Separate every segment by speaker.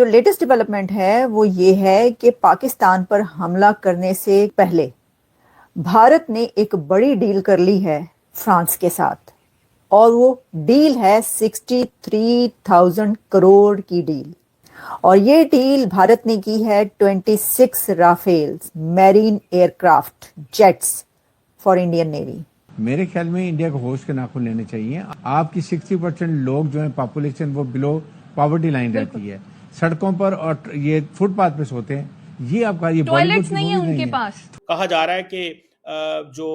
Speaker 1: جو latest development ہے وہ یہ ہے کہ پاکستان پر حملہ کرنے سے پہلے بھارت نے ایک بڑی ڈیل کر لی ہے فرانس کے ساتھ، اور وہ ڈیل ہے 63,000 کروڑ کی ڈیل، اور یہ ڈیل بھارت نے کی ہے 26 Rafales marine aircraft jets for Indian Navy.
Speaker 2: میرے خیال میں انڈیا کو ہوش کے ناخن لینے چاہیے۔ آپ کی 60% لوگ جو ہیں پاپولیشن وہ بلو پاورٹی لائن رہتی ہے، سڑکوں پر اور یہ فٹ پاتھ پہ سوتے ہیں۔ یہ آپ کا یہ
Speaker 3: ٹوائلٹس نہیں ہے ان کے پاس۔
Speaker 4: کہا جا رہا ہے کہ جو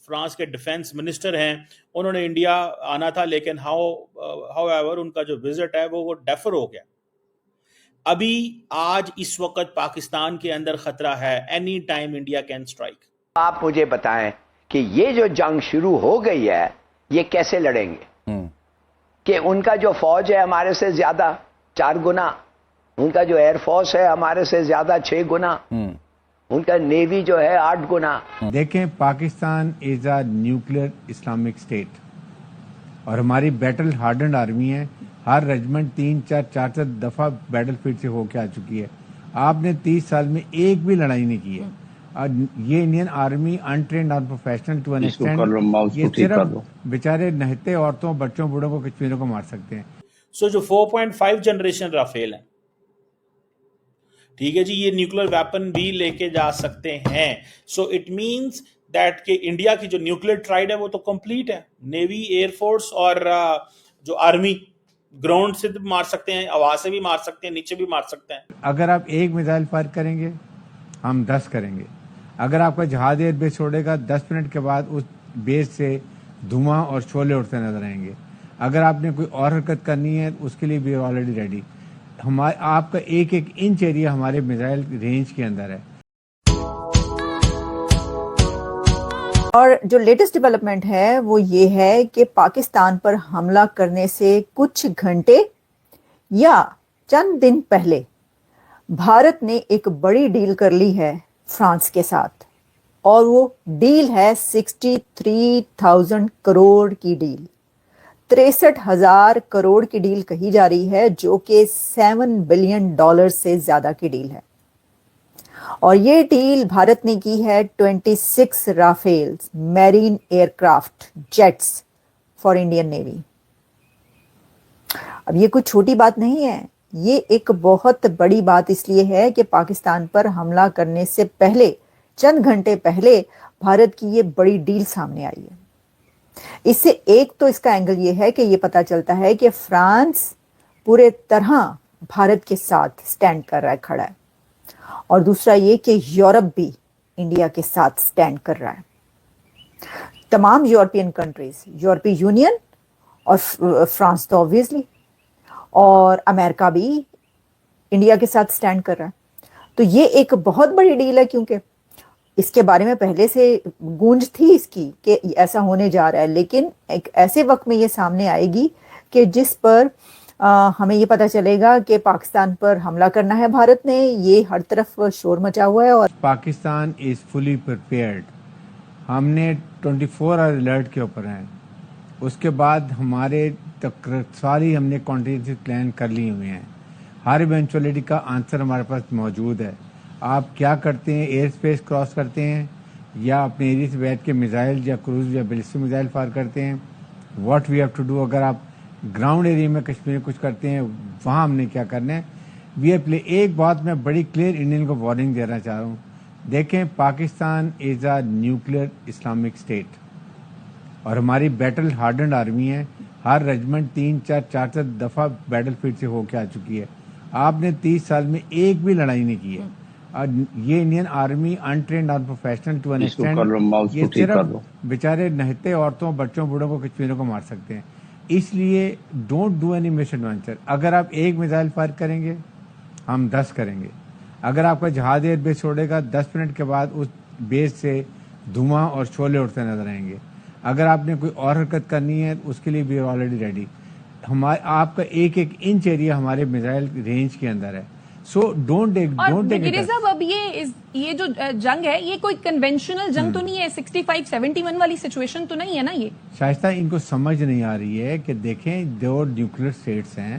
Speaker 4: فرانس کے ڈیفنس منسٹر ہیں انہوں نے انڈیا آنا تھا، لیکن ہاؤ ایور ان کا جو وزٹ ہے وہ ڈیفر ہو گیا۔ ابھی آج اس وقت پاکستان کے اندر خطرہ ہے، any time India can strike.
Speaker 5: آپ مجھے بتائیں کہ یہ جو جنگ شروع ہو گئی ہے یہ کیسے لڑیں گے؟ کہ ان کا جو فوج ہے ہمارے سے زیادہ 4 گنا، ان کا جو ایئر فورس ہے ہمارے سے زیادہ 6 گنا، ان کا نیوی جو ہے 8 گنا۔
Speaker 2: دیکھیں، پاکستان از اے نیوکلیر اسلامک اسٹیٹ اور ہماری بیٹل ہارڈنڈ آرمی ہے۔ ہر ریجمنٹ 3-4 دفعہ بیٹل فیلڈ سے ہو کے آ چکی ہے۔ آپ نے 30 سال میں ایک بھی لڑائی نہیں کی ہے۔ یہ انڈین آرمی انٹرینڈ اور پروفیشنل ٹو این ایکسٹینڈ، یہ صرف بیچارے نہتے عورتوں بچوں بوڑھوں کو کشمیروں کو مار سکتے ہیں۔
Speaker 4: سو جو 4.5 جنریشن رافیل ہیں، ٹھیک ہے جی، یہ نیوکلیر ویپن بھی لے کے جا سکتے ہیں۔ سو اٹ مینس دیٹ کہ انڈیا کی جو نیوکلیر ٹرائیڈ ہے وہ تو کمپلیٹ ہے، نیوی، ایئر فورس اور جو آرمی گراؤنڈ سے مار سکتے ہیں، ہوا سے بھی مار سکتے ہیں، نیچے بھی مار سکتے ہیں۔
Speaker 2: اگر آپ ایک میزائل فائر کریں گے ہم 10 کریں گے۔ اگر آپ کا جہاز ایئر بیس چھوڑے گا 10 منٹ کے بعد اس بیس سے دھواں اور شعلے اٹھتے نظر آئیں گے۔ اگر آپ نے کوئی اور حرکت کرنی ہے اس کے لیے بھی آلریڈی ریڈی۔ آپ کا ایک انچ ایریا ہمارے میزائل رینج کے اندر ہے۔
Speaker 1: اور جو لیٹسٹ ڈیولپمنٹ ہے وہ یہ ہے کہ پاکستان پر حملہ کرنے سے کچھ گھنٹے یا چند دن پہلے بھارت نے ایک بڑی ڈیل کر لی ہے فرانس کے ساتھ، اور وہ ڈیل ہے 63,000 کروڑ کی ڈیل، 63,000 کروڑ کی ڈیل کہی جا رہی ہے، جو کہ $7 بلین سے زیادہ کی ڈیل ہے۔ اور یہ ڈیل بھارت نے کی ہے 26 Rafales marine aircraft jets for Indian Navy. اب یہ کوئی چھوٹی بات نہیں ہے، یہ ایک بہت بڑی بات اس لیے ہے کہ پاکستان پر حملہ کرنے سے پہلے چند گھنٹے پہلے بھارت کی یہ بڑی ڈیل سامنے آئی ہے۔ اس سے ایک تو اس کا اینگل یہ ہے کہ یہ پتا چلتا ہے کہ فرانس پورے طرح بھارت کے ساتھ سٹینڈ کر رہا ہے، کھڑا ہے، اور دوسرا یہ کہ یورپ بھی انڈیا کے ساتھ سٹینڈ کر رہا ہے۔ تمام یورپین کنٹریز، یورپی یونین اور فرانس تو آبویسلی، اور امریکہ بھی انڈیا کے ساتھ سٹینڈ کر رہا ہے۔ تو یہ ایک بہت بڑی ڈیل ہے، کیونکہ اس کے بارے میں پہلے سے گونج تھی اس کی کہ ایسا ہونے جا رہا ہے، لیکن ایک ایسے وقت میں یہ سامنے آئے گی کہ جس پر ہمیں یہ پتا چلے گا کہ پاکستان پر حملہ کرنا ہے بھارت نے۔ یہ ہر طرف شور مچا ہوا ہے، اور
Speaker 2: پاکستان از فلی پریپیئرڈ۔ ہم نے 24 آور الرٹ کے اوپر ہیں۔ اس کے بعد ہمارے ساری ہم نے کانٹینجنسی پلان کر لی ہوئے ہیں۔ ہر ایونچولیٹی کا آنسر ہمارے پاس موجود ہے۔ آپ کیا کرتے ہیں؟ ایئر اسپیس کراس کرتے ہیں یا اپنے ایریا سے بیٹھ کے میزائل یا کروز یا بیلسٹک میزائل فائر کرتے ہیں؟ What we have to do. اگر آپ گراؤنڈ ایریا میں کشمیر کچھ کرتے ہیں وہاں ہم نے کیا کرنا ہے؟ وی ہیو پلے۔ ایک بات میں بڑی کلیئر انڈین کو وارننگ دینا چاہ رہا ہوں، دیکھیں، پاکستان از اے نیوکلیر اسلامک اسٹیٹ اور ہماری بیٹل ہارڈنڈ آرمی ہے۔ ہر ریجمنٹ 3-4 دفعہ بیٹل فیلڈ سے ہو کے آ چکی ہے۔ آپ نے 30 سال میں ایک بھی لڑائی نہیں کی ہے۔ یہ انڈین آرمی انٹرینڈ اور پروفیشنل ٹو این ایکسٹینڈ، یہ صرف بیچارے نہتے عورتوں بچوں بوڑھوں کو کشمیروں کو مار سکتے ہیں۔ اس لیے don't do any miss adventure. اگر آپ ایک میزائل فائر کریں گے ہم 10 کریں گے۔ اگر آپ کا جہاز ایئر بیس چھوڑے گا 10 منٹ کے بعد اس بیس سے دھواں اور شعلے اٹھتے نظر آئیں گے۔ اگر آپ نے کوئی اور حرکت کرنی ہے اس کے لیے بھی آلریڈی ریڈی۔ آپ کا ایک انچ ایریا ہمارے میزائل رینج کے اندر ہے۔ سو ڈونٹ ٹیک
Speaker 3: صاحب، اب یہ جو جنگ ہے یہ کوئی کنونشنل جنگ تو نہیں ہے، 65-71 والی سچویشن تو نہیں ہے نا یہ؟
Speaker 2: شائستہ، ان کو سمجھ نہیں آ رہی ہے کہ دیکھیں، دو نیوکلیر اسٹیٹس ہیں،